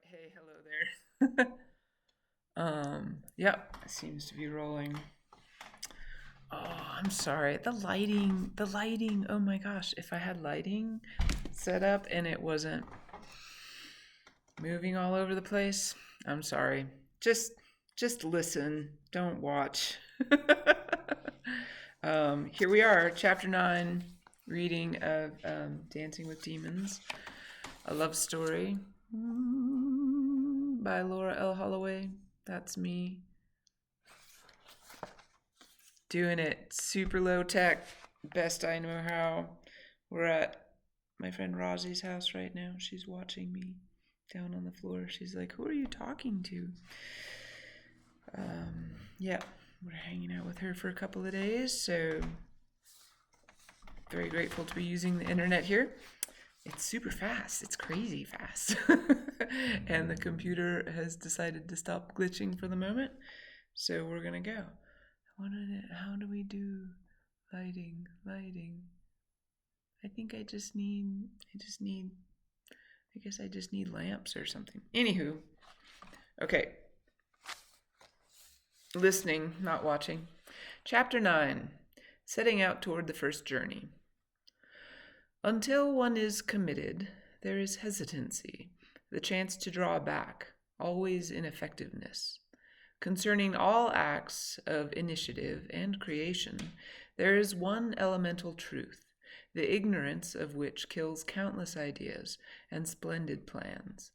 Hey, hello there. Yep, it seems to be rolling. Oh, I'm sorry. The lighting. Oh my gosh, if I had lighting set up and it wasn't moving all over the place, I'm sorry. Just listen. Don't watch. Here we are, chapter 9, reading of Dancing with Demons, a love story by Laura L. Holloway. That's me. Doing it super low tech, best I know how. We're at my friend Rosie's house right now. She's watching me down on the floor. She's like, "Who are you talking to?" Yeah, we're hanging out with her for a couple of days, so very grateful to be using the internet here. It's super fast. It's crazy fast. And the computer has decided to stop glitching for the moment. So we're going to go. How do we do lighting? I think I guess I just need lamps or something. Anywho, okay. Listening, not watching. Chapter 9, setting out toward the first journey. Until one is committed, there is hesitancy, the chance to draw back, always ineffectiveness. Concerning all acts of initiative and creation, there is one elemental truth, the ignorance of which kills countless ideas and splendid plans.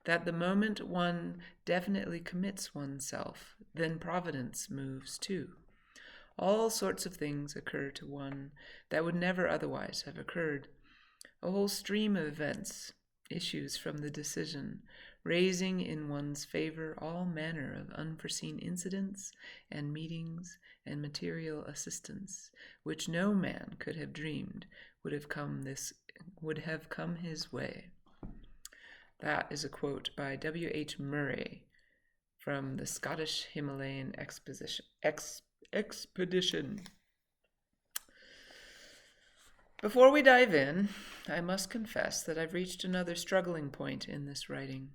That the moment one definitely commits oneself, then providence moves too. All sorts of things occur to one that would never otherwise have occurred. A whole stream of events issues from the decision, raising in one's favor all manner of unforeseen incidents and meetings and material assistance, which no man could have dreamed would have come his way. That is a quote by W.H. Murray from the Scottish Himalayan Expedition. Before we dive in, I must confess that I've reached another struggling point in this writing.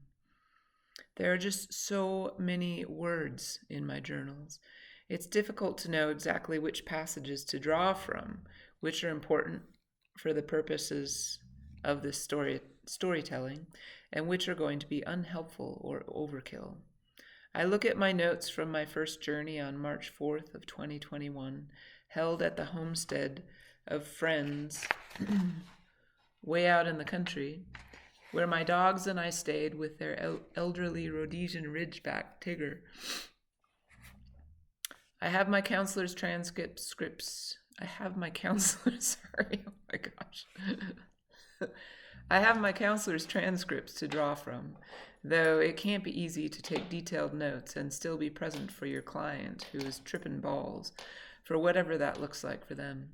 There are just so many words in my journals. It's difficult to know exactly which passages to draw from, which are important for the purposes of this storytelling, and which are going to be unhelpful or overkill. I look at my notes from my first journey on March 4th of 2021, held at the homestead of friends way out in the country, where my dogs and I stayed with their elderly Rhodesian Ridgeback Tigger. I have my counselor's transcripts. I have my counselor's, sorry, oh my gosh. I have my counselor's transcripts to draw from, though it can't be easy to take detailed notes and still be present for your client who is tripping balls, for whatever that looks like for them.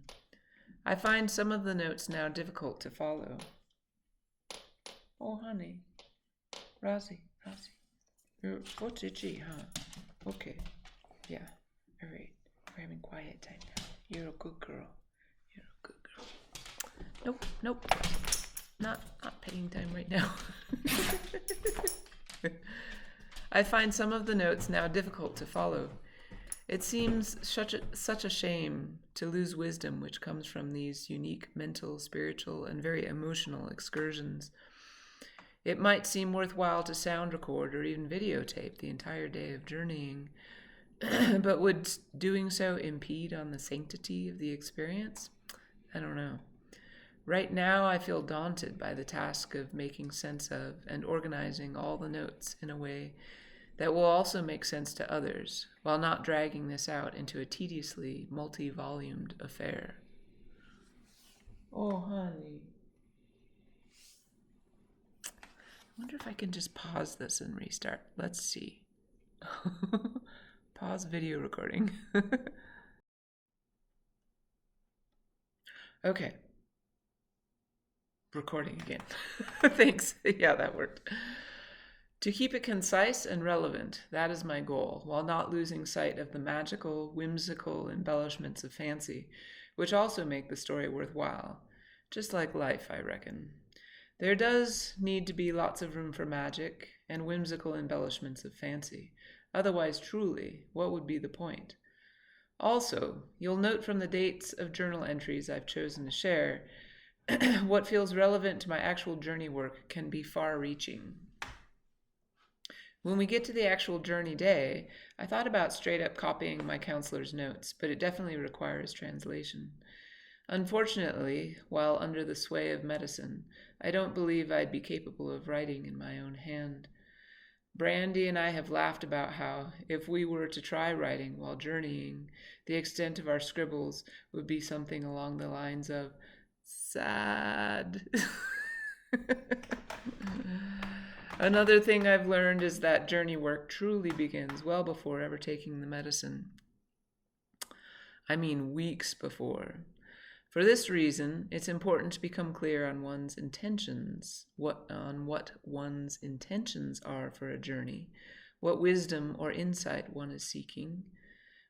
I find some of the notes now difficult to follow. Oh, honey. Rosie. Your foot's itchy, huh? Okay. Yeah. All right. We're having quiet time now. You're a good girl. Nope. Not paying time right now. I find some of the notes now difficult to follow. It seems such a shame to lose wisdom which comes from these unique mental, spiritual, and very emotional excursions. It might seem worthwhile to sound record or even videotape the entire day of journeying, but would doing so impede on the sanctity of the experience? I don't know. Right now, I feel daunted by the task of making sense of and organizing all the notes in a way that will also make sense to others, while not dragging this out into a tediously multi-volumed affair. Oh, honey. I wonder if I can just pause this and restart. Let's see. Pause video recording. Okay. Recording again. Thanks. Yeah, that worked. To keep it concise and relevant, that is my goal, while not losing sight of the magical, whimsical embellishments of fancy, which also make the story worthwhile. Just like life, I reckon. There does need to be lots of room for magic and whimsical embellishments of fancy. Otherwise, truly, what would be the point? Also, you'll note from the dates of journal entries I've chosen to share, what feels relevant to my actual journey work can be far reaching. When we get to the actual journey day, I thought about straight up copying my counselor's notes, but it definitely requires translation. Unfortunately, while under the sway of medicine, I don't believe I'd be capable of writing in my own hand. Brandy and I have laughed about how, if we were to try writing while journeying, the extent of our scribbles would be something along the lines of sad. Another thing I've learned is that journey work truly begins well before ever taking the medicine. I mean, weeks before. For this reason, it's important to become clear on one's intentions, what one's intentions are for a journey, what wisdom or insight one is seeking,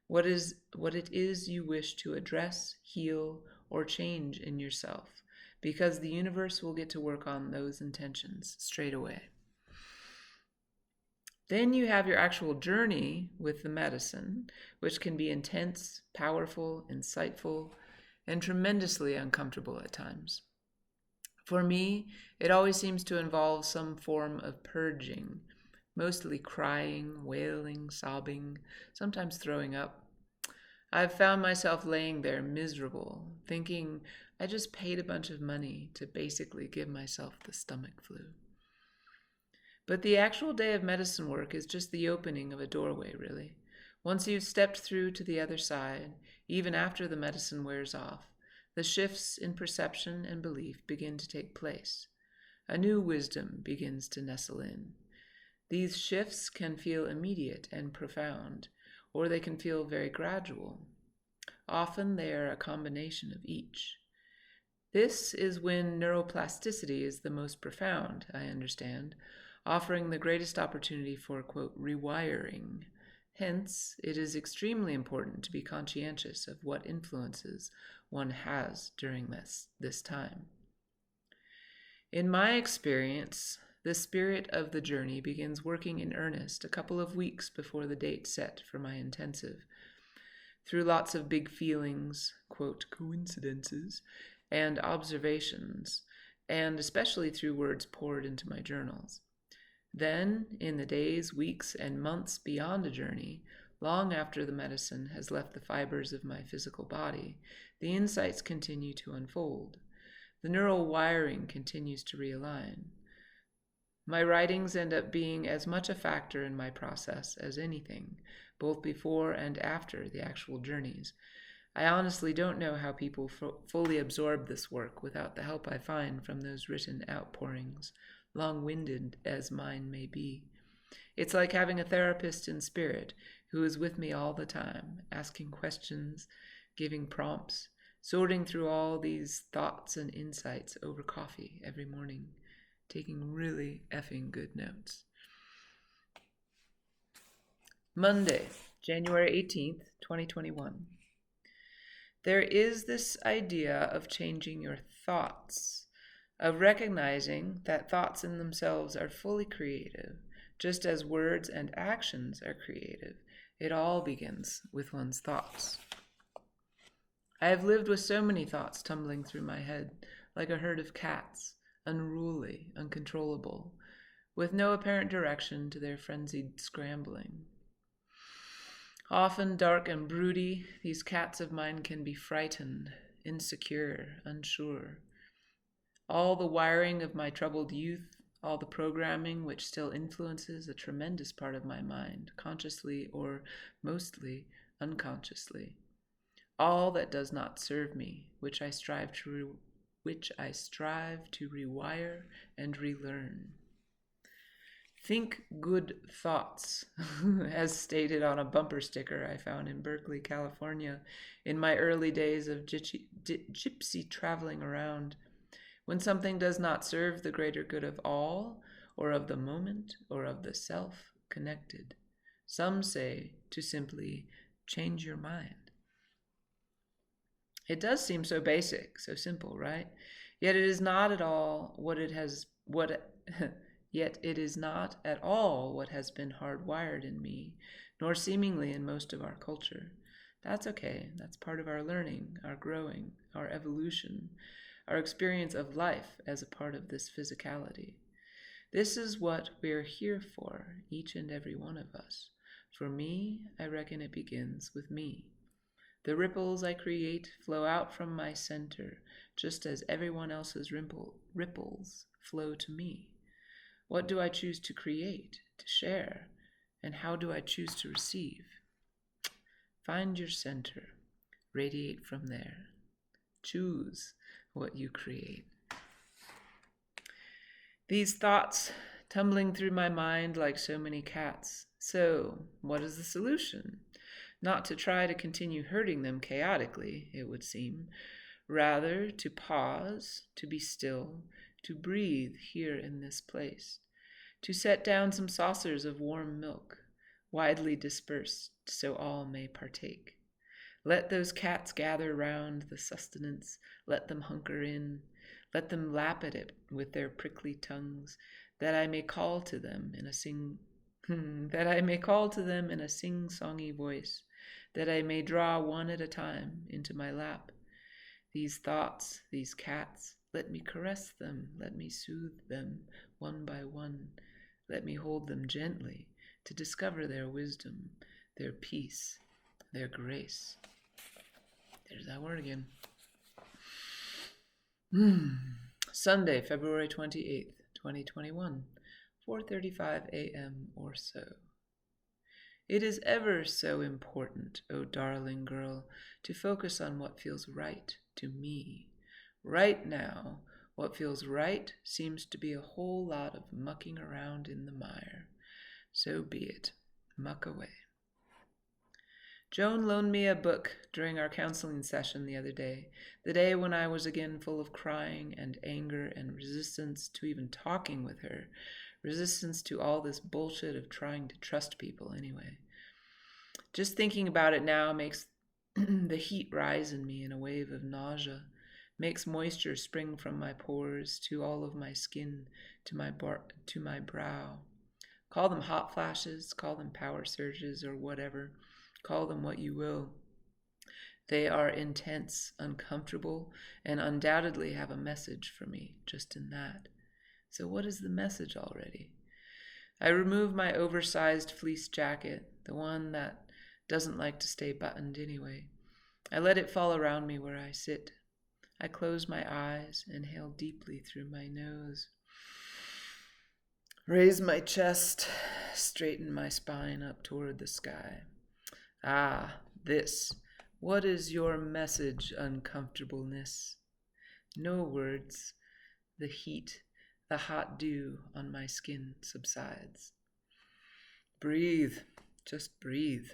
what it is you wish to address, heal, or change in yourself, because the universe will get to work on those intentions straight away. Then you have your actual journey with the medicine, which can be intense, powerful, insightful, and tremendously uncomfortable at times. For me, it always seems to involve some form of purging, mostly crying, wailing, sobbing, sometimes throwing up. I've found myself laying there miserable, thinking I just paid a bunch of money to basically give myself the stomach flu. But the actual day of medicine work is just the opening of a doorway, really. Once you've stepped through to the other side, even after the medicine wears off, the shifts in perception and belief begin to take place. A new wisdom begins to nestle in. These shifts can feel immediate and profound, or they can feel very gradual. Often they are a combination of each. This is when neuroplasticity is the most profound, I understand, offering the greatest opportunity for, quote, rewiring. Hence, it is extremely important to be conscientious of what influences one has during this time. In my experience, the spirit of the journey begins working in earnest a couple of weeks before the date set for my intensive. Through lots of big feelings, quote, coincidences, and observations, and especially through words poured into my journals. Then, in the days, weeks, and months beyond a journey, long after the medicine has left the fibers of my physical body, the insights continue to unfold. The neural wiring continues to realign. My writings end up being as much a factor in my process as anything, both before and after the actual journeys. I honestly don't know how people fully absorb this work without the help I find from those written outpourings, long-winded as mine may be. It's like having a therapist in spirit who is with me all the time, asking questions, giving prompts, sorting through all these thoughts and insights over coffee every morning, taking really effing good notes. Monday, January 18th, 2021. There is this idea of changing your thoughts, of recognizing that thoughts in themselves are fully creative, just as words and actions are creative. It all begins with one's thoughts. I have lived with so many thoughts tumbling through my head, like a herd of cats, unruly, uncontrollable, with no apparent direction to their frenzied scrambling. Often dark and broody, these cats of mine can be frightened, insecure, unsure. All the wiring of my troubled youth, all the programming which still influences a tremendous part of my mind, consciously or mostly unconsciously. All that does not serve me, which I strive to rewire and relearn. Think good thoughts, as stated on a bumper sticker I found in Berkeley, California, in my early days of gypsy traveling around. When something does not serve the greater good of all, or of the moment, or of the self connected. Some say to simply change your mind. It does seem so basic, so simple, right? Yet it is not at all what it has what yet it is not at all what has been hardwired in me, nor seemingly in most of our culture. That's okay. That's part of our learning, our growing, our evolution, our experience of life as a part of this physicality. This is what we're here for, each and every one of us. For me, I reckon it begins with me. The ripples I create flow out from my center, just as everyone else's ripples flow to me. What do I choose to create, to share, and how do I choose to receive? Find your center, radiate from there. Choose what you create. These thoughts tumbling through my mind like so many cats. So, what is the solution? Not to try to continue hurting them chaotically, it would seem. Rather, to pause, to be still, to breathe here in this place. To set down some saucers of warm milk, widely dispersed so all may partake. Let those cats gather round the sustenance, let them hunker in, let them lap at it with their prickly tongues, that I may call to them in a sing-songy voice, that I may draw one at a time into my lap. These thoughts, these cats, let me caress them, let me soothe them one by one, let me hold them gently to discover their wisdom, their peace, their grace. There's that word again. Sunday, February 28th, 2021, 4:35 a.m. or so. It is ever so important, oh darling girl, to focus on what feels right to me. Right now, what feels right seems to be a whole lot of mucking around in the mire. So be it. Muck away. Joan loaned me a book during our counseling session the other day, the day when I was again full of crying and anger and resistance to even talking with her, resistance to all this bullshit of trying to trust people anyway. Just thinking about it now makes the heat rise in me in a wave of nausea, makes moisture spring from my pores to all of my skin, to my brow. Call them hot flashes, call them power surges, or whatever. Call them what you will. They are intense, uncomfortable, and undoubtedly have a message for me just in that. So what is the message already? I remove my oversized fleece jacket, the one that doesn't like to stay buttoned anyway. I let it fall around me where I sit. I close my eyes, inhale deeply through my nose. Raise my chest, straighten my spine up toward the sky. Ah, this. What is your message, uncomfortableness? No words. The heat, the hot dew on my skin subsides. Breathe. Just breathe.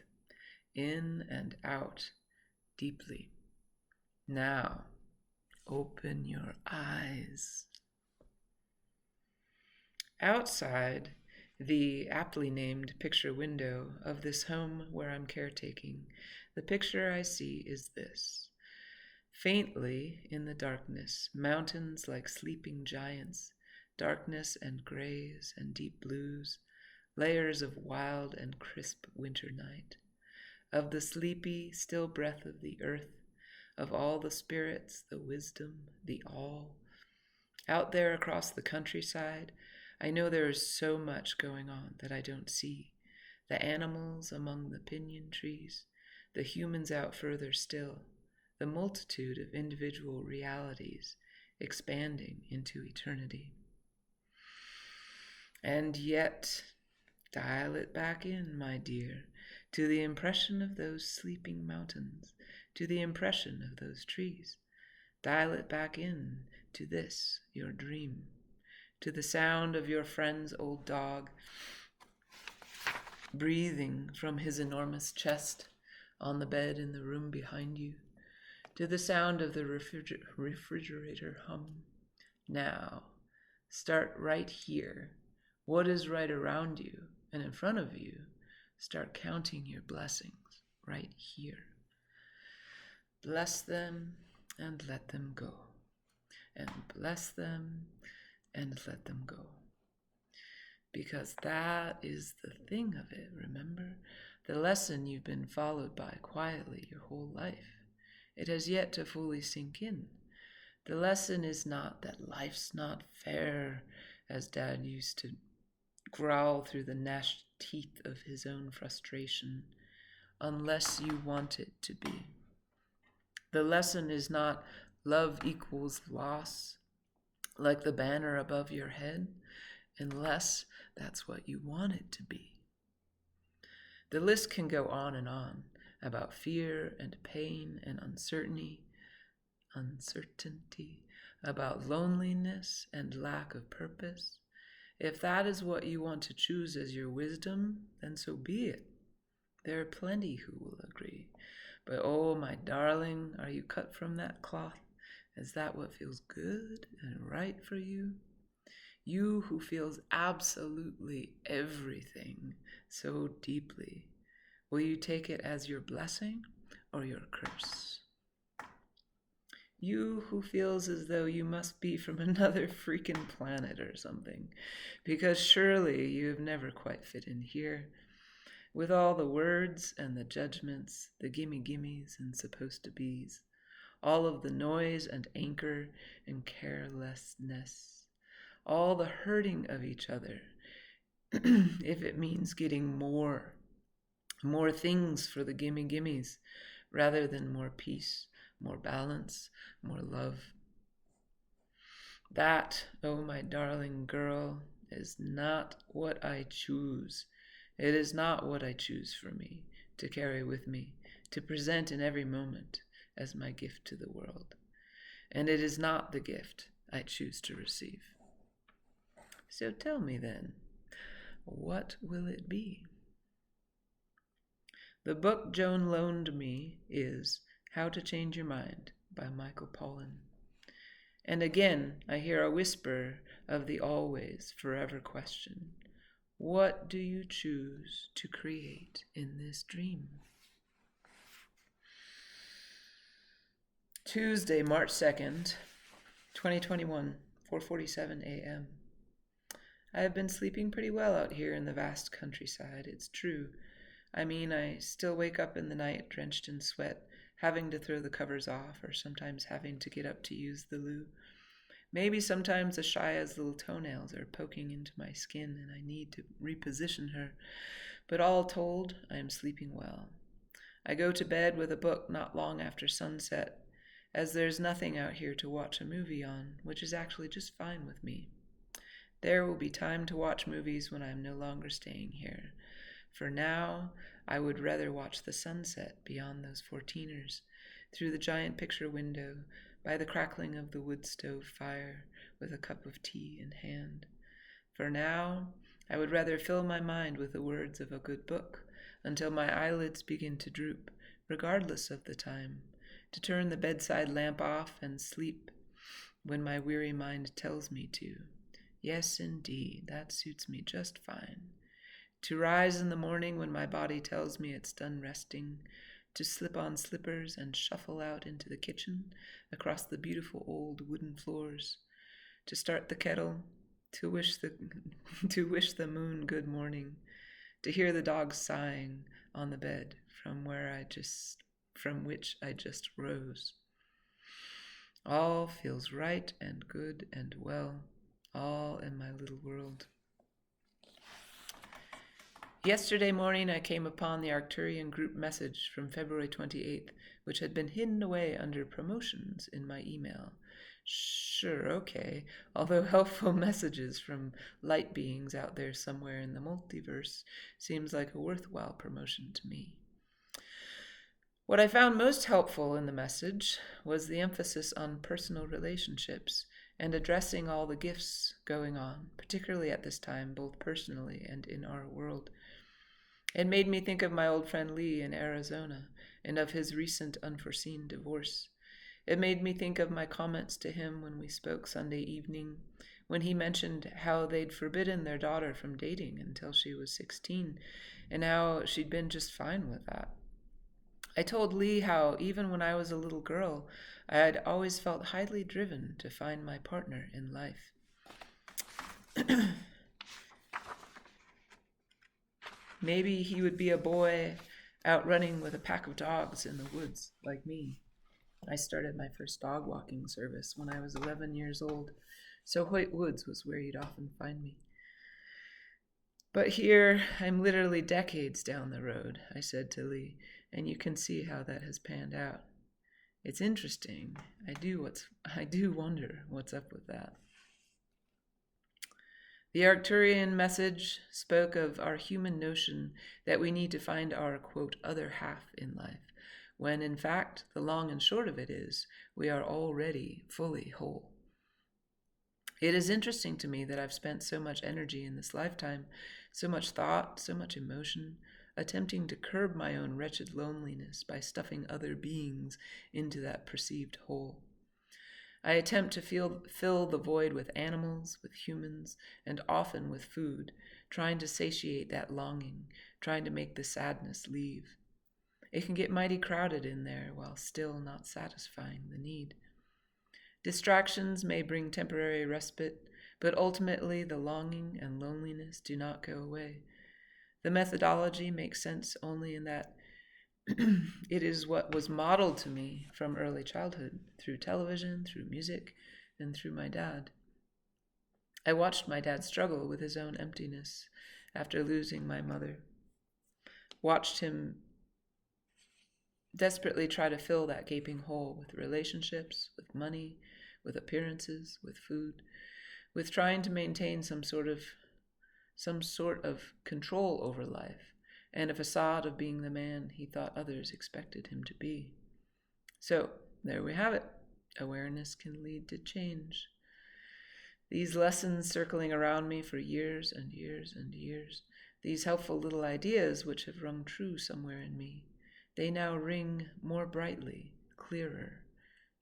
In and out, deeply. Now, open your eyes. Outside, the aptly named picture window of this home where I'm caretaking, the picture I see is this. Faintly, in the darkness, mountains like sleeping giants, darkness and grays and deep blues, layers of wild and crisp winter night. Of the sleepy, still breath of the earth, of all the spirits, the wisdom, the all. Out there across the countryside, I know there is so much going on that I don't see. The animals among the pinyon trees, the humans out further still, the multitude of individual realities expanding into eternity. And yet, dial it back in, my dear, to the impression of those sleeping mountains, to the impression of those trees. Dial it back in to this, your dream, to the sound of your friend's old dog breathing from his enormous chest on the bed in the room behind you, to the sound of the refrigerator hum. Now, start right here. What is right around you and in front of you? Start counting your blessings right here. Bless them and let them go. and bless them and let them go. Because that is the thing of it, remember? The lesson you've been followed by quietly your whole life. It has yet to fully sink in. The lesson is not that life's not fair, as Dad used to growl through the gnashed teeth of his own frustration, unless you want it to be. The lesson is not love equals loss, like the banner above your head, unless that's what you want it to be. The list can go on about fear and pain and uncertainty, about loneliness and lack of purpose. If that is what you want to choose as your wisdom, then so be it. There are plenty who will agree. But oh, my darling, are you cut from that cloth? Is that what feels good and right for you? You who feels absolutely everything so deeply, will you take it as your blessing or your curse? You who feels as though you must be from another freaking planet or something, because surely you have never quite fit in here, with all the words and the judgments, the gimme-gimmes and supposed to be's, all of the noise and anchor and carelessness, all the hurting of each other, if it means getting more things for the gimme-gimmes, rather than more peace, more balance, more love. That, oh my darling girl, is not what I choose. It is not what I choose for me, to carry with me, to present in every moment as my gift to the world. And it is not the gift I choose to receive. So tell me then, what will it be? The book Joan loaned me is How to Change Your Mind by Michael Pollan. And again, I hear a whisper of the always, forever question. What do you choose to create in this dream? Tuesday, March 2nd, 2021, 4:47 a.m. I have been sleeping pretty well out here in the vast countryside, it's true. I mean, I still wake up in the night drenched in sweat, having to throw the covers off, or sometimes having to get up to use the loo. Maybe sometimes Ashaya's little toenails are poking into my skin and I need to reposition her. But all told, I am sleeping well. I go to bed with a book not long after sunset, as there's nothing out here to watch a movie on, which is actually just fine with me. There will be time to watch movies when I am no longer staying here. For now, I would rather watch the sunset beyond those 14ers, through the giant picture window, by the crackling of the wood stove fire, with a cup of tea in hand. For now, I would rather fill my mind with the words of a good book, until my eyelids begin to droop, regardless of the time, to turn the bedside lamp off and sleep when my weary mind tells me to. Yes, indeed, that suits me just fine. To rise in the morning when my body tells me it's done resting, to slip on slippers and shuffle out into the kitchen across the beautiful old wooden floors, to start the kettle, to wish the moon good morning, to hear the dogs sighing on the bed from which I just rose. All feels right and good and well, all in my little world. Yesterday morning I came upon the Arcturian group message from February 28th, which had been hidden away under promotions in my email. Sure, okay, although helpful messages from light beings out there somewhere in the multiverse seems like a worthwhile promotion to me. What I found most helpful in the message was the emphasis on personal relationships and addressing all the gifts going on, particularly at this time, both personally and in our world. It made me think of my old friend Lee in Arizona and of his recent unforeseen divorce. It made me think of my comments to him when we spoke Sunday evening, when he mentioned how they'd forbidden their daughter from dating until she was 16, and how she'd been just fine with that. I told Lee how, even when I was a little girl, I had always felt highly driven to find my partner in life. Maybe he would be a boy out running with a pack of dogs in the woods, like me. I started my first dog walking service when I was 11 years old, so Hoyt Woods was where you'd often find me. But here, I'm literally decades down the road, I said to Lee, and you can see how that has panned out. It's interesting. I do wonder what's up with that. The Arcturian message spoke of our human notion that we need to find our, quote, other half in life, when in fact, the long and short of it is, we are already fully whole. It is interesting to me that I've spent so much energy in this lifetime, so much thought, so much emotion, attempting to curb my own wretched loneliness by stuffing other beings into that perceived whole. I attempt to fill the void with animals, with humans, and often with food, trying to satiate that longing, trying to make the sadness leave. It can get mighty crowded in there while still not satisfying the need. Distractions may bring temporary respite, but ultimately the longing and loneliness do not go away. The methodology makes sense only in that it is what was modeled to me from early childhood, through television, through music, and through my dad. I watched my dad struggle with his own emptiness after losing my mother. Watched him desperately try to fill that gaping hole with relationships, with money, with appearances, with food, with trying to maintain some sort of control over life, and a facade of being the man he thought others expected him to be. So, there we have it. Awareness can lead to change. These lessons circling around me for years and years and years, these helpful little ideas which have rung true somewhere in me, they now ring more brightly, clearer.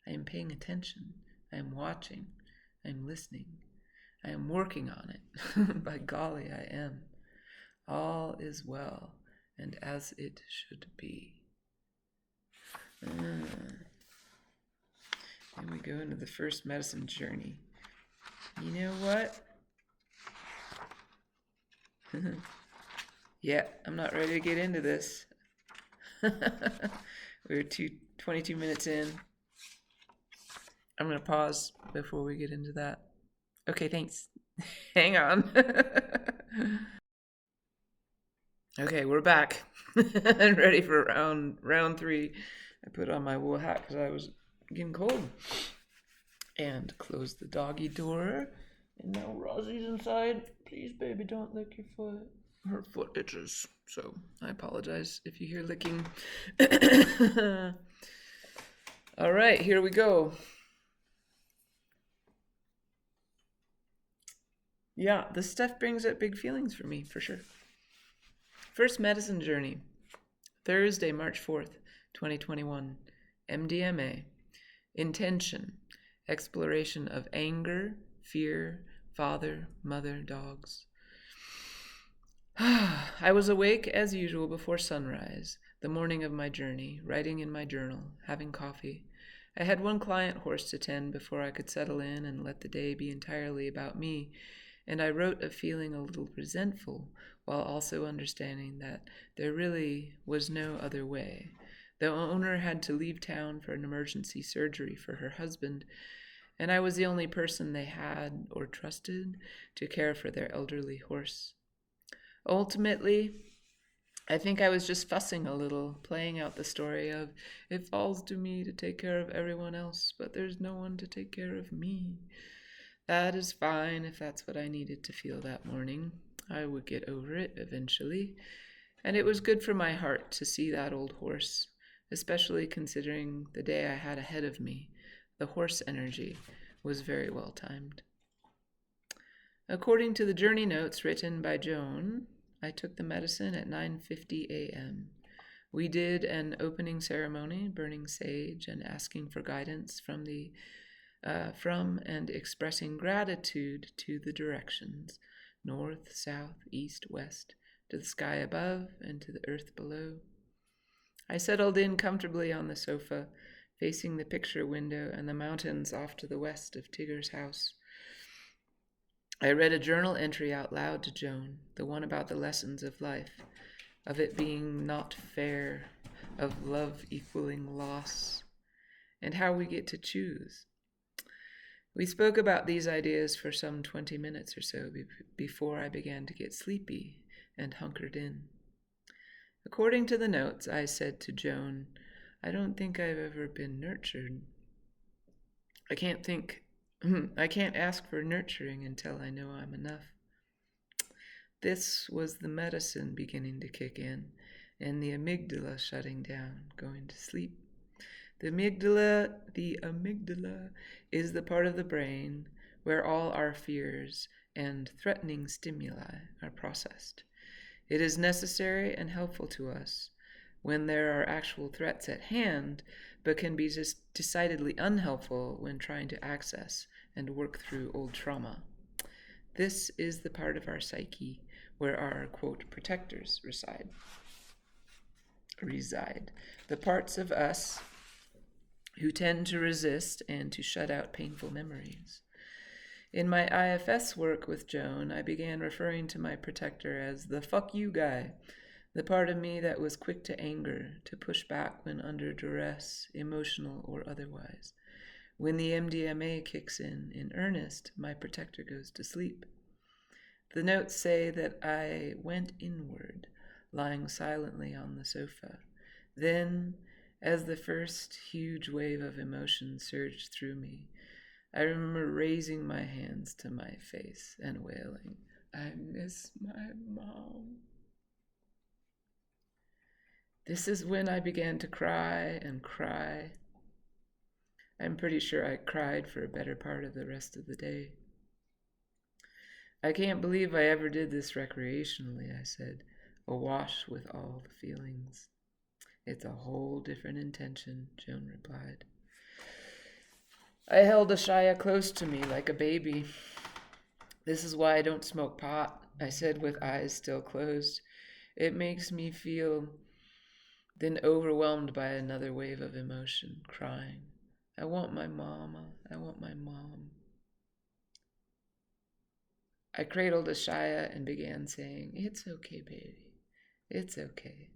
I am paying attention. I am watching. I am listening. I am working on it. By golly, I am. All is well, and as it should be. And we go into the first medicine journey. You know what? Yeah, I'm not ready to get into this. We're 22 minutes in. I'm going to pause before we get into that. Okay, thanks. Hang on. Okay, we're back. And ready for round 3. I put on my wool hat because I was getting cold. And close the doggy door. And now Rosie's inside. Please, baby, don't lick your foot. Her foot itches, so I apologize if you hear licking. All right, here we go. Yeah, this stuff brings up big feelings for me, for sure. First medicine journey, Thursday, March 4th, 2021. MDMA. Intention. Exploration of anger, fear, father, mother, dogs. I was awake as usual before sunrise, the morning of my journey, writing in my journal, having coffee. I had one client horse to tend before I could settle in and let the day be entirely about me, and I wrote of feeling a little resentful while also understanding that there really was no other way. The owner had to leave town for an emergency surgery for her husband, and I was the only person they had or trusted to care for their elderly horse. Ultimately, I think I was just fussing a little, playing out the story of, it falls to me to take care of everyone else, but there's no one to take care of me. That is fine if that's what I needed to feel that morning. I would get over it eventually. And it was good for my heart to see that old horse, especially considering the day I had ahead of me. The horse energy was very well timed. According to the journey notes written by Joan, I took the medicine at 9:50 a.m. We did an opening ceremony, burning sage and asking for guidance from and expressing gratitude to the directions, north, south, east, west, to the sky above and to the earth below. I settled in comfortably on the sofa, facing the picture window and the mountains off to the west of Tigger's house. I read a journal entry out loud to Joan, the one about the lessons of life, of it being not fair, of love equaling loss, and how we get to choose. We spoke about these ideas for some 20 minutes or so before I began to get sleepy and hunkered in. According to the notes, I said to Joan, I don't think I've ever been nurtured. I can't ask for nurturing until I know I'm enough. This was the medicine beginning to kick in, and the amygdala shutting down, going to sleep. The amygdala is the part of the brain where all our fears and threatening stimuli are processed. It is necessary and helpful to us when there are actual threats at hand, but can be just decidedly unhelpful when trying to access and work through old trauma. This is the part of our psyche where our, quote, protectors reside. The parts of us who tend to resist and to shut out painful memories. In my IFS work with Joan, I began referring to my protector as the fuck you guy, the part of me that was quick to anger, to push back when under duress, emotional or otherwise. When the MDMA kicks in earnest, my protector goes to sleep. The notes say that I went inward, lying silently on the sofa. Then, as the first huge wave of emotion surged through me, I remember raising my hands to my face and wailing, I miss my mom. This is when I began to cry and cry. I'm pretty sure I cried for a better part of the rest of the day. I can't believe I ever did this recreationally, I said, awash with all the feelings. It's a whole different intention, Joan replied. I held Ashaya close to me like a baby. This is why I don't smoke pot, I said with eyes still closed. It makes me feel then overwhelmed by another wave of emotion, crying. I want my mama. I want my mom. I cradled Ashaya and began saying, It's okay, baby. It's okay.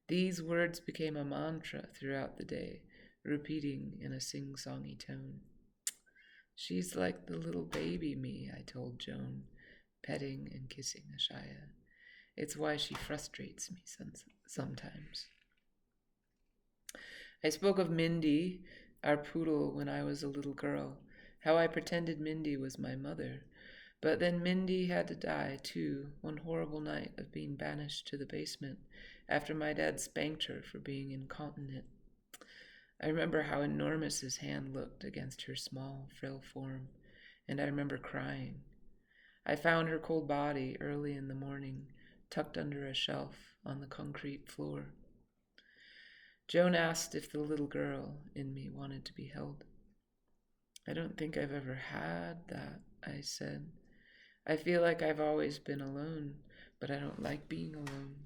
These words became a mantra throughout the day, repeating in a sing-songy tone. She's like the little baby me, I told Joan, petting and kissing Ashaya. It's why she frustrates me sometimes. I spoke of Mindy, our poodle, when I was a little girl, how I pretended Mindy was my mother. But then Mindy had to die, too, one horrible night of being banished to the basement after my dad spanked her for being incontinent. I remember how enormous his hand looked against her small, frail form, and I remember crying. I found her cold body early in the morning, tucked under a shelf on the concrete floor. Joan asked if the little girl in me wanted to be held. I don't think I've ever had that, I said. I feel like I've always been alone, but I don't like being alone.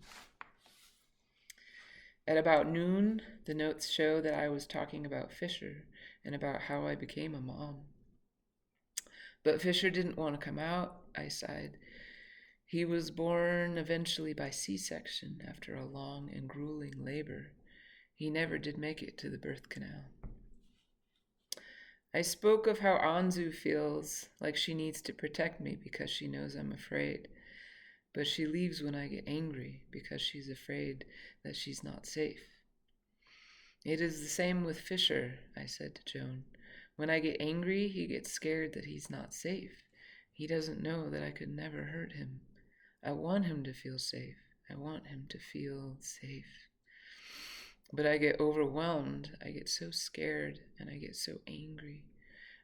At about noon, the notes show that I was talking about Fisher and about how I became a mom. But Fisher didn't want to come out, I sighed. He was born eventually by C-section after a long and grueling labor. He never did make it to the birth canal. I spoke of how Anzu feels like she needs to protect me because she knows I'm afraid, but she leaves when I get angry because she's afraid that she's not safe. It is the same with Fisher, I said to Joan. When I get angry, he gets scared that he's not safe. He doesn't know that I could never hurt him. I want him to feel safe. I want him to feel safe. But I get overwhelmed, I get so scared, and I get so angry.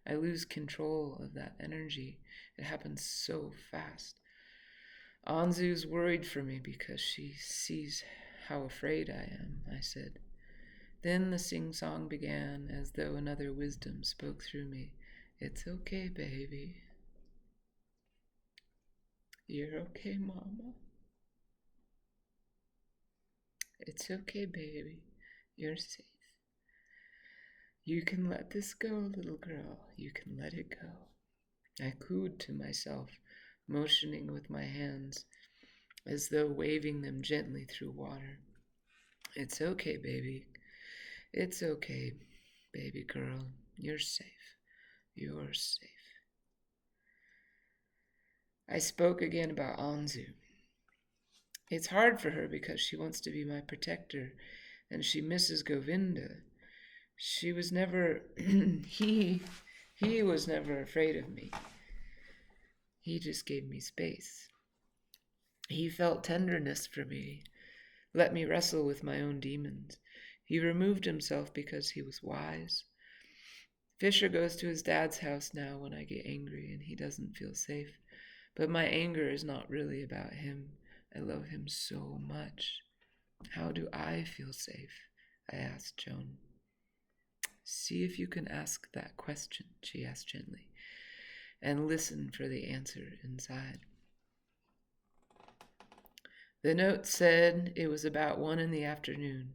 I lose control of that energy. It happens so fast. Anzu's worried for me because she sees how afraid I am, I said. Then the sing-song began as though another wisdom spoke through me. It's okay, baby. You're okay, mama. It's okay, baby. You're safe. You can let this go, little girl. You can let it go. I cooed to myself, motioning with my hands, as though waving them gently through water. It's okay, baby. It's okay, baby girl. You're safe. You're safe. I spoke again about Anzu. It's hard for her because she wants to be my protector, and she misses Govinda. She was never, he was never afraid of me. He just gave me space. He felt tenderness for me, let me wrestle with my own demons. He removed himself because he was wise. Fisher goes to his dad's house now when I get angry and he doesn't feel safe. But my anger is not really about him. I love him so much. How do I feel safe? I asked Joan. See if you can ask that question, she asked gently, and listen for the answer inside. The note said it was about 1 p.m,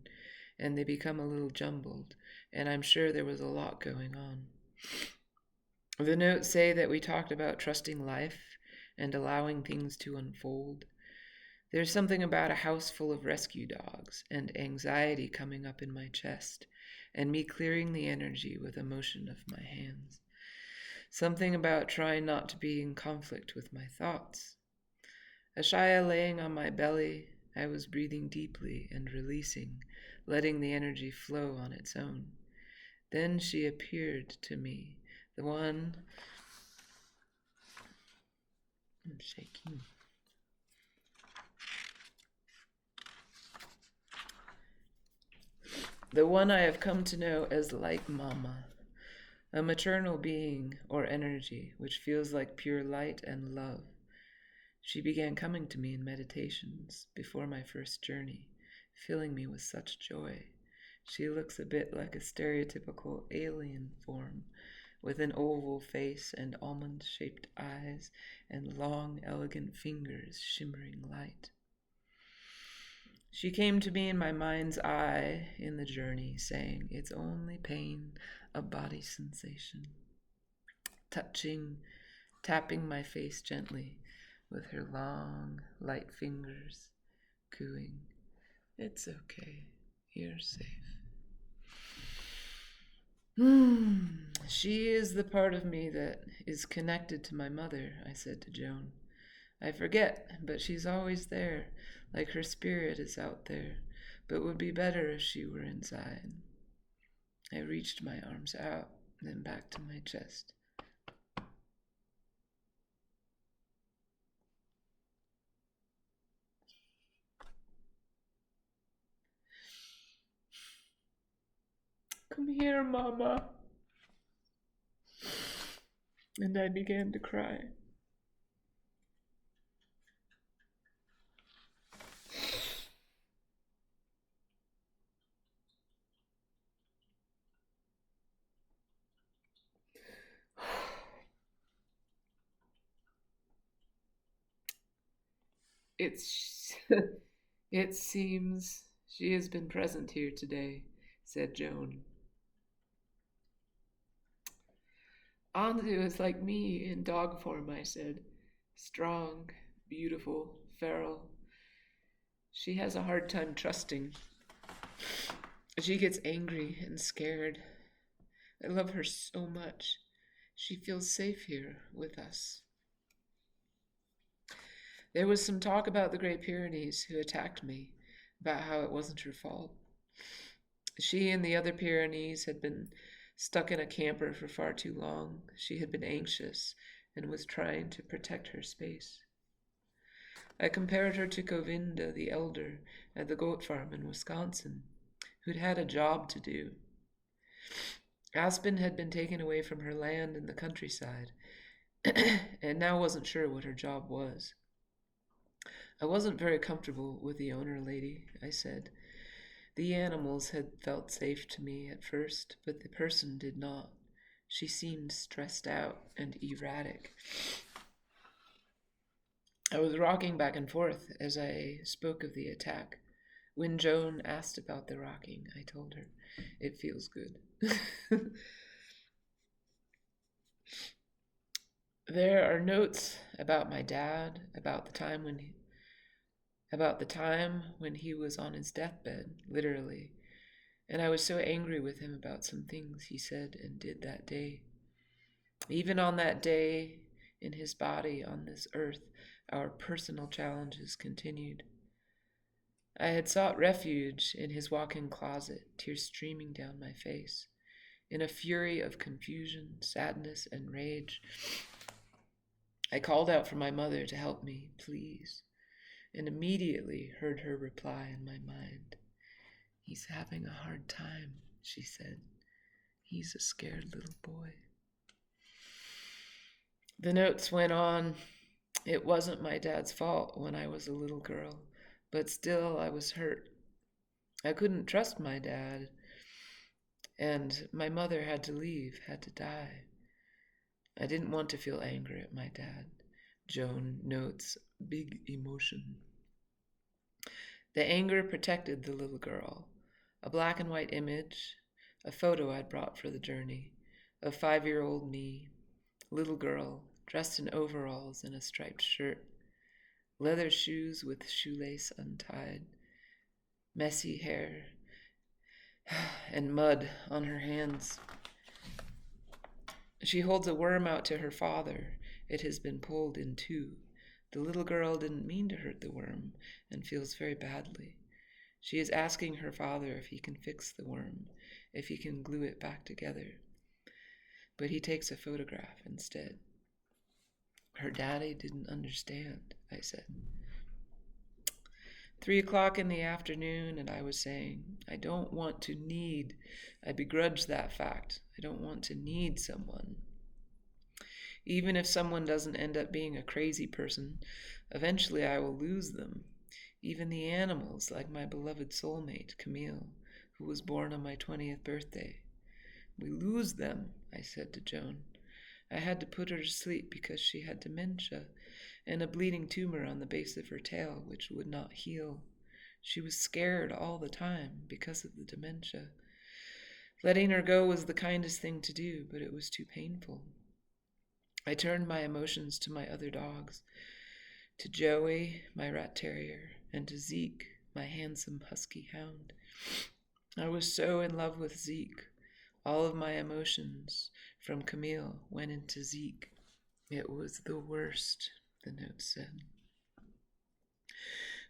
and they become a little jumbled, and I'm sure there was a lot going on. The notes say that we talked about trusting life and allowing things to unfold. There's something about a house full of rescue dogs and anxiety coming up in my chest and me clearing the energy with a motion of my hands. Something about trying not to be in conflict with my thoughts. Ashaya laying on my belly, I was breathing deeply and releasing, letting the energy flow on its own. Then she appeared to me, the one... I'm shaking. The one I have come to know as like Mama, a maternal being or energy which feels like pure light and love. She began coming to me in meditations before my first journey, filling me with such joy. She looks a bit like a stereotypical alien form, with an oval face and almond-shaped eyes and long, elegant fingers shimmering light. She came to me in my mind's eye in the journey, saying, "It's only pain, a body sensation." Touching, tapping my face gently with her long, light fingers, cooing, "It's okay, you're safe." She is the part of me that is connected to my mother, I said to Joan. I forget, but she's always there, like her spirit is out there, but would be better if she were inside. I reached my arms out, then back to my chest. Come here, Mama. And I began to cry. It seems she has been present here today, said Joan. Anzu is like me in dog form, I said. Strong, beautiful, feral. She has a hard time trusting. She gets angry and scared. I love her so much. She feels safe here with us. There was some talk about the Great Pyrenees who attacked me, about how it wasn't her fault. She and the other Pyrenees had been stuck in a camper for far too long. She had been anxious and was trying to protect her space. I compared her to Govinda, the elder, at the goat farm in Wisconsin, who'd had a job to do. Aspen had been taken away from her land in the countryside, and now wasn't sure what her job was. I wasn't very comfortable with the owner lady, I said. The animals had felt safe to me at first, but the person did not. She seemed stressed out and erratic. I was rocking back and forth as I spoke of the attack. When Joan asked about the rocking, I told her, it feels good. There are notes about my dad, about the time when he was on his deathbed, literally. And I was so angry with him about some things he said and did that day. Even on that day, in his body on this earth, our personal challenges continued. I had sought refuge in his walk-in closet, tears streaming down my face. In a fury of confusion, sadness, and rage, I called out for my mother to help me, please, and immediately heard her reply in my mind. He's having a hard time, she said. He's a scared little boy. The notes went on. It wasn't my dad's fault when I was a little girl, but still I was hurt. I couldn't trust my dad, and my mother had to leave, had to die. I didn't want to feel anger at my dad. Joan notes big emotion. The anger protected the little girl. A black and white image, a photo I'd brought for the journey, of 5-year-old me, little girl, dressed in overalls and a striped shirt, leather shoes with shoelace untied, messy hair, and mud on her hands. She holds a worm out to her father. It has been pulled in two. The little girl didn't mean to hurt the worm and feels very badly. She is asking her father if he can fix the worm, if he can glue it back together. But he takes a photograph instead. Her daddy didn't understand, I said. 3:00 in the afternoon, and I was saying, I don't want to need. I begrudge that fact. I don't want to need someone. Even if someone doesn't end up being a crazy person, eventually I will lose them. Even the animals, like my beloved soulmate, Camille, who was born on my 20th birthday. We lose them, I said to Joan. I had to put her to sleep because she had dementia and a bleeding tumor on the base of her tail, which would not heal. She was scared all the time because of the dementia. Letting her go was the kindest thing to do, but it was too painful. I turned my emotions to my other dogs, to Joey, my rat terrier, and to Zeke, my handsome husky hound. I was so in love with Zeke. All of my emotions from Camille went into Zeke. It was the worst, the note said.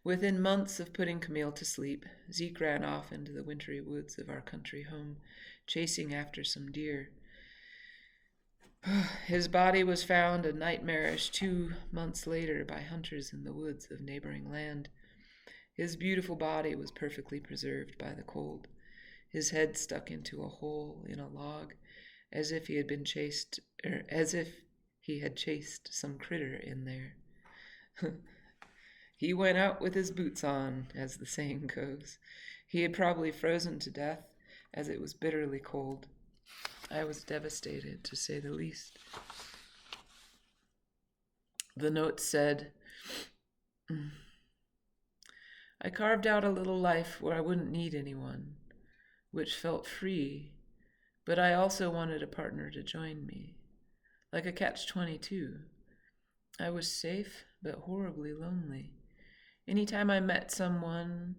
Within months of putting Camille to sleep, Zeke ran off into the wintry woods of our country home, chasing after some deer. His body was found a nightmarish 2 months later by hunters in the woods of neighboring land. His beautiful body was perfectly preserved by the cold, his head stuck into a hole in a log, as if he had chased some critter in there. He went out with his boots on, as the saying goes. He had probably frozen to death, as it was bitterly cold. I was devastated, to say the least. The note said, I carved out a little life where I wouldn't need anyone, which felt free, but I also wanted a partner to join me, like a catch-22. I was safe, but horribly lonely. Anytime I met someone,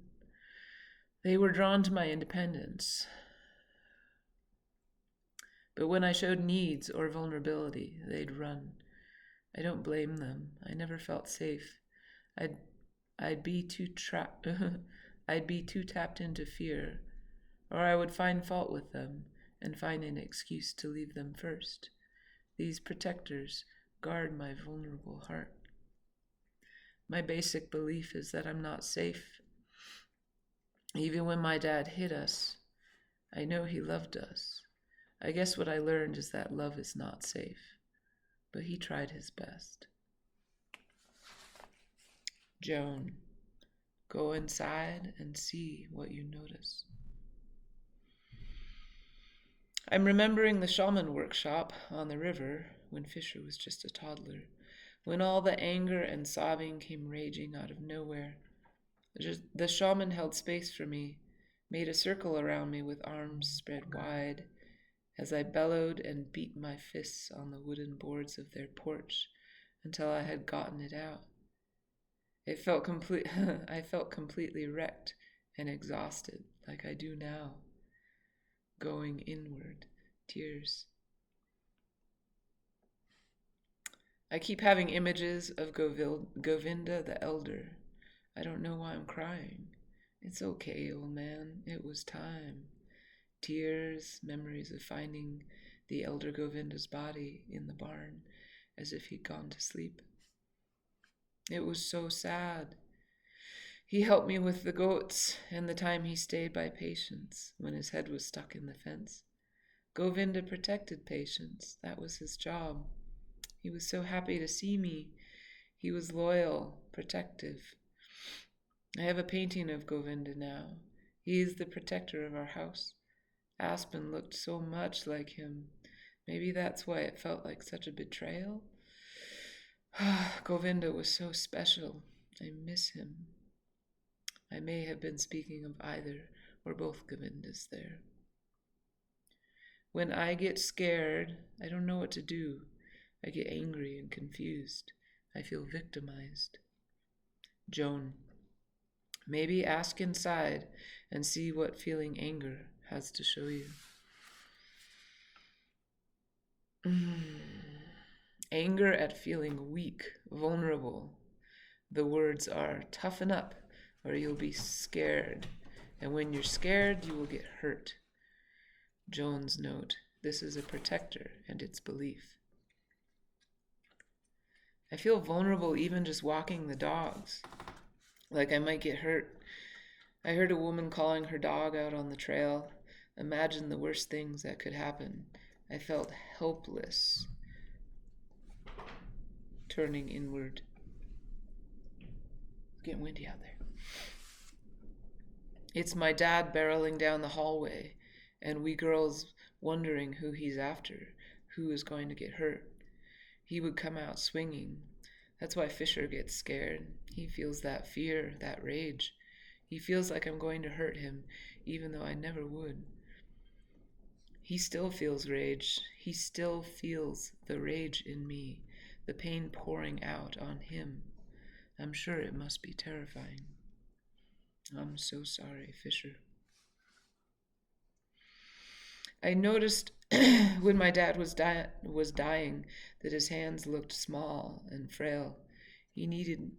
they were drawn to my independence. But when I showed needs or vulnerability, they'd run. I don't blame them. I never felt safe. I'd be too tapped into fear, or I would find fault with them and find an excuse to leave them first. These protectors guard my vulnerable heart. My basic belief is that I'm not safe. Even when my dad hit us, I know he loved us. I guess what I learned is that love is not safe, but he tried his best. Joan, go inside and see what you notice. I'm remembering the shaman workshop on the river when Fisher was just a toddler, when all the anger and sobbing came raging out of nowhere. The shaman held space for me, made a circle around me with arms spread wide, as I bellowed and beat my fists on the wooden boards of their porch until I had gotten it out. I felt completely wrecked and exhausted, like I do now, going inward, tears. I keep having images of Govinda the Elder. I don't know why I'm crying. It's okay, old man. It was time. Tears, memories of finding the Elder Govinda's body in the barn as if he'd gone to sleep. It was so sad. He helped me with the goats and the time he stayed by Patience when his head was stuck in the fence. Govinda protected Patience. That was his job. He was so happy to see me. He was loyal, protective. I have a painting of Govinda now. He is the protector of our house. Aspen looked so much like him. Maybe that's why it felt like such a betrayal. Govinda was so special. I miss him. I may have been speaking of either or both Govindas there. When I get scared, I don't know what to do. I get angry and confused. I feel victimized. Joan, maybe ask inside and see what feeling anger has to show you. Anger at feeling weak, vulnerable. The words are toughen up or you'll be scared. And when you're scared, you will get hurt. Joan's note, this is a protector and its belief. I feel vulnerable even just walking the dogs. Like I might get hurt. I heard a woman calling her dog out on the trail. Imagine the worst things that could happen. I felt helpless. Turning inward. It's getting windy out there. It's my dad barreling down the hallway, and we girls wondering who he's after, who is going to get hurt. He would come out swinging. That's why Fisher gets scared. He feels that fear, that rage. He feels like I'm going to hurt him, even though I never would. He still feels rage. He still feels the rage in me, the pain pouring out on him. I'm sure it must be terrifying. I'm so sorry, Fisher. I noticed when my dad was dying that his hands looked small and frail. He needed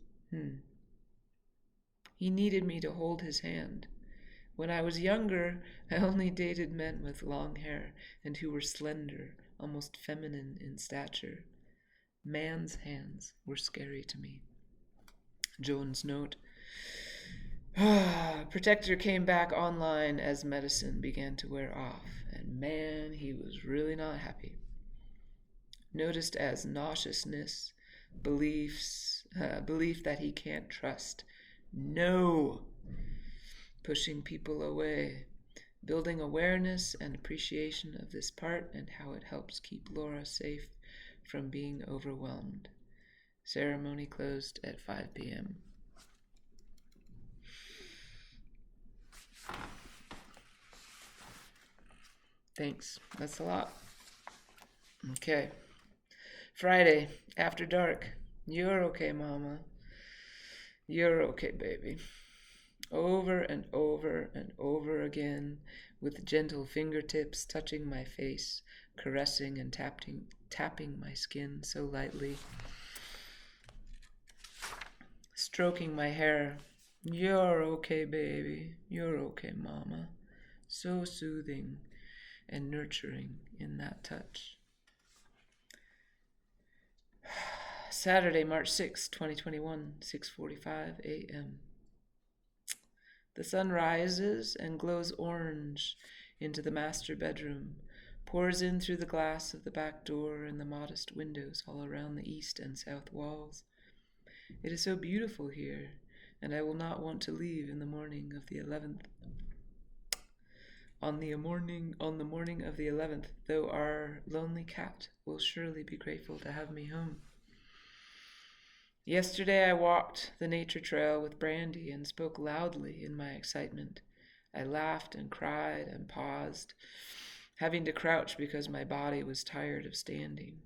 me to hold his hand. When I was younger, I only dated men with long hair and who were slender, almost feminine in stature. Man's hands were scary to me. Joan's note. Protector came back online as medicine began to wear off, and man, he was really not happy. Noticed as nauseousness, belief that he can't trust. No! Pushing people away. Building awareness and appreciation of this part and how it helps keep Laura safe from being overwhelmed. Ceremony closed at 5 p.m. Thanks. That's a lot. Okay. Friday, after dark. You're okay, Mama. You're okay, baby. Over and over and over again, with gentle fingertips touching my face, caressing and tapping my skin so lightly. Stroking my hair. You're okay, baby. You're okay, Mama. So soothing and nurturing in that touch. Saturday, March 6, 2021, 6:45 a.m. The sun rises and glows orange into the master bedroom, pours in through the glass of the back door and the modest windows all around the east and south walls. It is so beautiful here, and I will not want to leave in the morning of the 11th. On the morning of the 11th, though our lonely cat will surely be grateful to have me home. Yesterday I walked the nature trail with Brandy and spoke loudly in my excitement. I laughed and cried and paused, having to crouch because my body was tired of standing.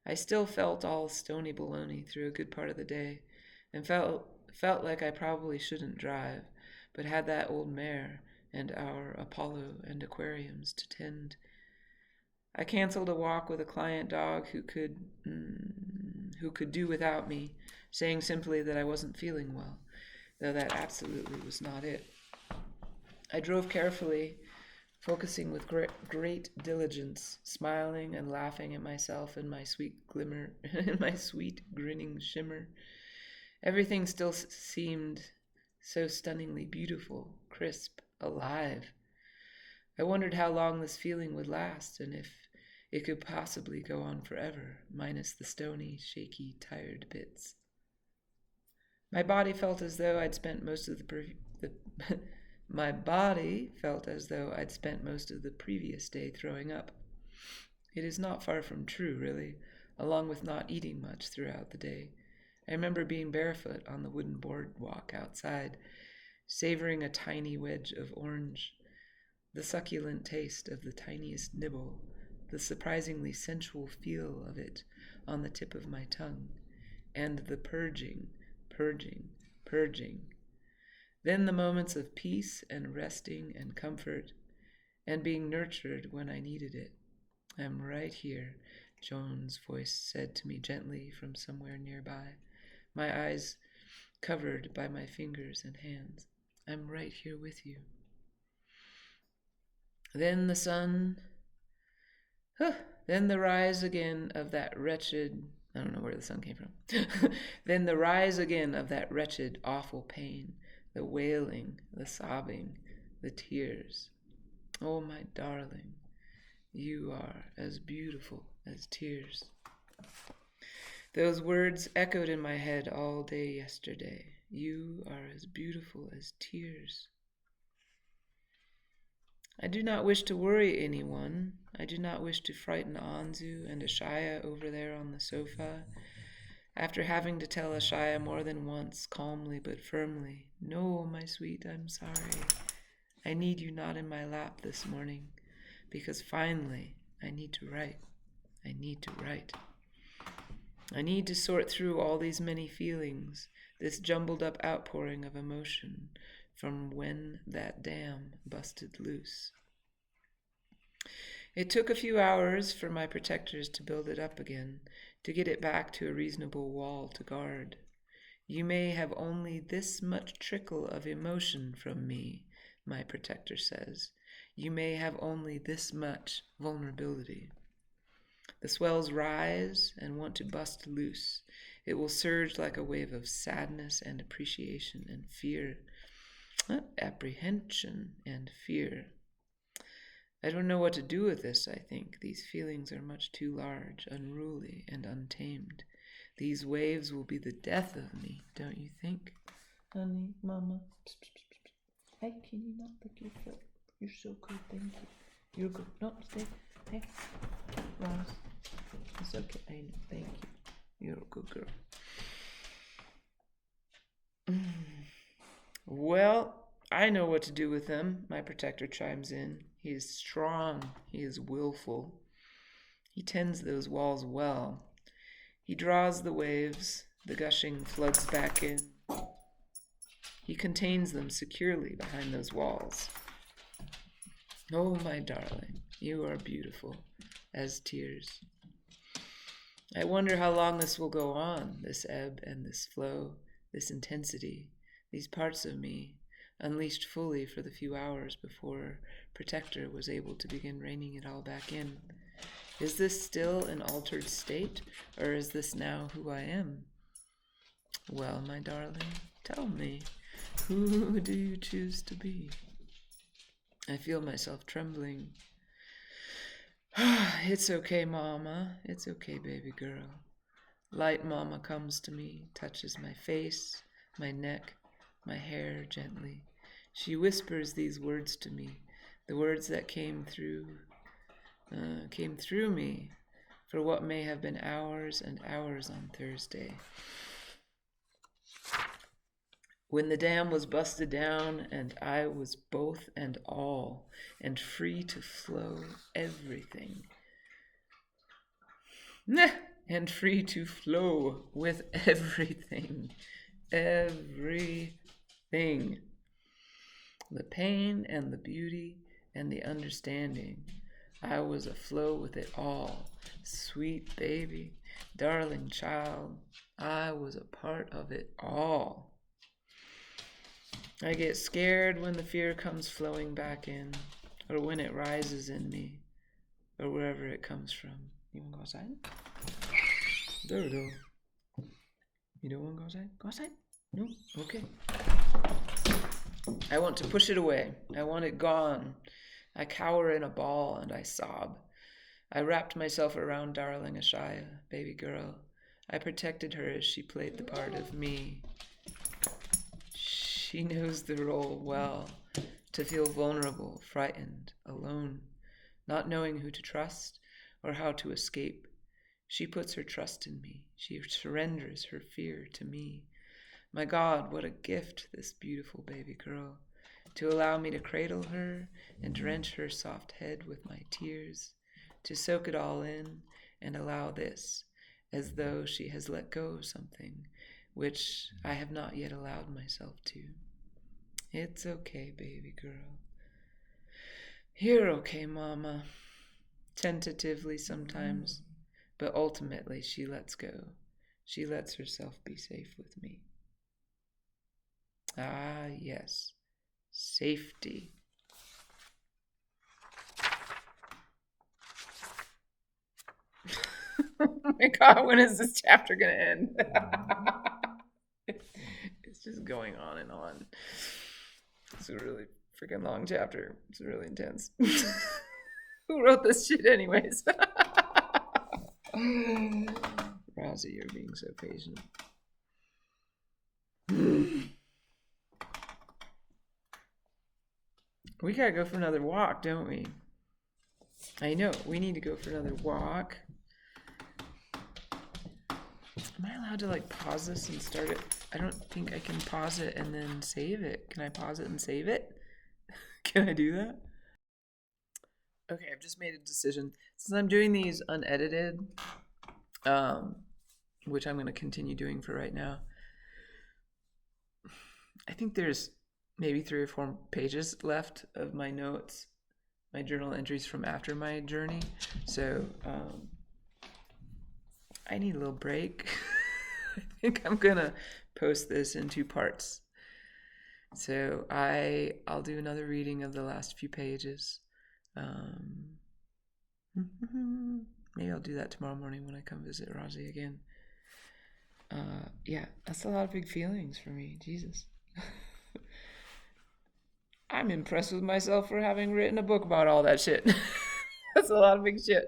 I still felt all stony baloney through a good part of the day, and felt like I probably shouldn't drive, but had that old mare and our Apollo and aquariums to tend. I canceled a walk with a client dog who could do without me, saying simply that I wasn't feeling well, though that absolutely was not it. I drove carefully, focusing with great diligence, smiling and laughing at myself in my sweet glimmer, in my sweet grinning shimmer. Everything still seemed so stunningly beautiful, crisp, alive. I wondered how long this feeling would last, and if it could possibly go on forever, minus the stony, shaky, tired bits. My body felt as though I'd spent most of my body felt as though I'd spent most of the previous day throwing up. It is not far from true, really, along with not eating much throughout the day. I remember being barefoot on the wooden boardwalk outside, savoring a tiny wedge of orange, the succulent taste of the tiniest nibble, the surprisingly sensual feel of it on the tip of my tongue, and the purging. Then the moments of peace and resting and comfort, and being nurtured when I needed it. I'm right here, Joan's voice said to me gently from somewhere nearby, my eyes covered by my fingers and hands. I'm right here with you. Then the sun... Then the rise again of that wretched... I don't know where the sun came from. Then the rise again of that wretched, awful pain, the wailing, the sobbing, the tears. Oh, my darling, you are as beautiful as tears. Those words echoed in my head all day yesterday. You are as beautiful as tears. I do not wish to worry anyone. I do not wish to frighten Anzu and Ashaya over there on the sofa. After having to tell Ashaya more than once, calmly but firmly, "No, my sweet, I'm sorry. I need you not in my lap this morning, because finally I need to write. I need to write. I need to sort through all these many feelings, this jumbled up outpouring of emotion, from when that dam busted loose." It took a few hours for my protectors to build it up again, to get it back to a reasonable wall to guard. You may have only this much trickle of emotion from me, my protector says. You may have only this much vulnerability. The swells rise and want to bust loose. It will surge like a wave of sadness and appreciation and fear. Apprehension and fear. I don't know what to do with this, I think. These feelings are much too large, unruly, and untamed. These waves will be the death of me, don't you think? Honey, Mama. Hey, can you not lick your foot? You're so good, thank you. You're good. No, stay. Hey, Ross. It's okay. I know, thank you. You're a good girl. Well, I know what to do with them, my protector chimes in. He is strong. He is willful. He tends those walls well. He draws the waves. The gushing floods back in. He contains them securely behind those walls. Oh, my darling, you are beautiful as tears. I wonder how long this will go on, this ebb and this flow, this intensity, these parts of me, unleashed fully for the few hours before Protector was able to begin reining it all back in. Is this still an altered state, or is this now who I am? Well, my darling, tell me, who do you choose to be? I feel myself trembling. It's okay, Mama. It's okay, baby girl. Light Mama comes to me, touches my face, my neck, my hair gently. She whispers these words to me, the words that came through me for what may have been hours and hours on Thursday. When the dam was busted down, and I was both and all, and free to flow everything. And free to flow with everything. Everything. The pain and the beauty and the understanding. I was aflow with it all. Sweet baby, darling child, I was a part of it all. I get scared when the fear comes flowing back in, or when it rises in me, or wherever it comes from. You want to go outside? There we go. You don't want to go outside? Go outside? No? Okay. I want to push it away. I want it gone. I cower in a ball and I sob. I wrapped myself around darling Ashaya, baby girl. I protected her as she played the part of me. She knows the role well, to feel vulnerable, frightened, alone, not knowing who to trust or how to escape. She puts her trust in me. She surrenders her fear to me. My God, what a gift, this beautiful baby girl, to allow me to cradle her and drench her soft head with my tears, to soak it all in and allow this, as though she has let go of something which I have not yet allowed myself to. It's okay, baby girl. You're okay, Mama. Tentatively sometimes, but ultimately she lets go. She lets herself be safe with me. Ah, yes. Safety. Oh my God, when is this chapter going to end? It's just going on and on. It's a really freaking long chapter. It's really intense. Who wrote this shit anyways? Rosie, you're being so patient. We gotta go for another walk, don't we? I know, we need to go for another walk. Am I allowed to like pause this and start it? I don't think I can pause it and then save it. Can I pause it and save it? Can I do that? Okay, I've just made a decision. Since I'm doing these unedited, which I'm going to continue doing for right now, I think there's maybe 3 or 4 pages left of my notes, my journal entries from after my journey. So I need a little break. I think I'm going to post this in 2 parts. So I'll do another reading of the last few pages. Maybe I'll do that tomorrow morning when I come visit Rosie again. Yeah, that's a lot of big feelings for me. Jesus. I'm impressed with myself for having written a book about all that shit. That's a lot of big shit.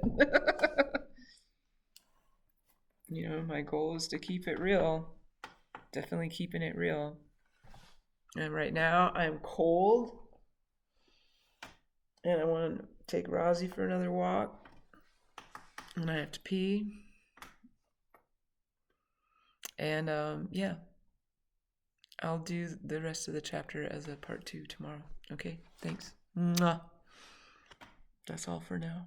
You know, my goal is to keep it real. Definitely keeping it real. And right now I'm cold. And I want to take Rosie for another walk. And I have to pee. And yeah. I'll do the rest of the chapter as a part 2 tomorrow. Okay, thanks. Mwah. That's all for now.